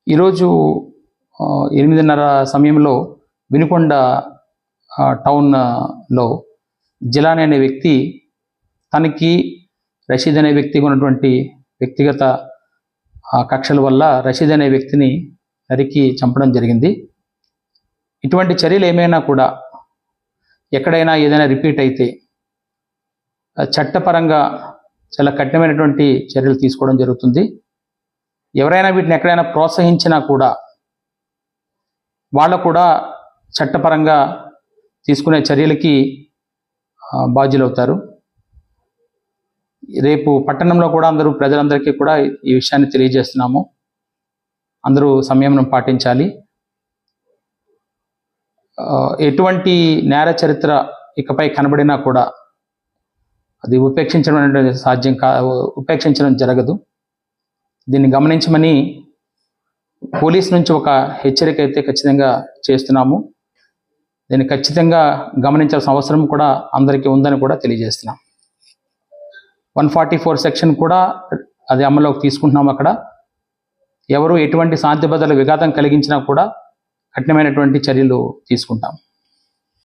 ఈరోజు 8:30 సమయంలో వినుకొండ టౌన్లో జిలానీ అనే వ్యక్తి తనకి రషీద్ అనే వ్యక్తికి ఉన్నటువంటి వ్యక్తిగత కక్షల వల్ల రషీద్ అనే వ్యక్తిని నరికి చంపడం జరిగింది. ఇటువంటి చర్యలు ఏమైనా కూడా ఎక్కడైనా ఏదైనా రిపీట్ అయితే చట్టపరంగా చాలా కఠినమైనటువంటి చర్యలు తీసుకోవడం జరుగుతుంది. ఎవరైనా వీటిని ఎక్కడైనా ప్రోత్సహించినా కూడా వాళ్ళు కూడా చట్టపరంగా తీసుకునే చర్యలకి బాధ్యులవుతారు. రేపు పట్టణంలో కూడా ప్రజలందరికీ కూడా ఈ విషయాన్ని తెలియజేస్తున్నాము. అందరూ సంయమనం పాటించాలి. ఎటువంటి నేర చరిత్ర ఇకపై కనబడినా కూడా అది ఉపేక్షించడం జరగదు. దీన్ని గమనించమని పోలీస్ నుంచి ఒక హెచ్చరిక అయితే ఖచ్చితంగా చేస్తున్నాము. దీన్ని ఖచ్చితంగా గమనించాల్సిన అవసరం కూడా అందరికీ ఉందని కూడా తెలియజేస్తున్నాం. 144 సెక్షన్ కూడా అది అమల్లోకి తీసుకుంటున్నాం. అక్కడ ఎవరు ఎటువంటి శాంతి భద్రతల విఘాతం కలిగించినా కూడా కఠినమైనటువంటి చర్యలు తీసుకుంటాం.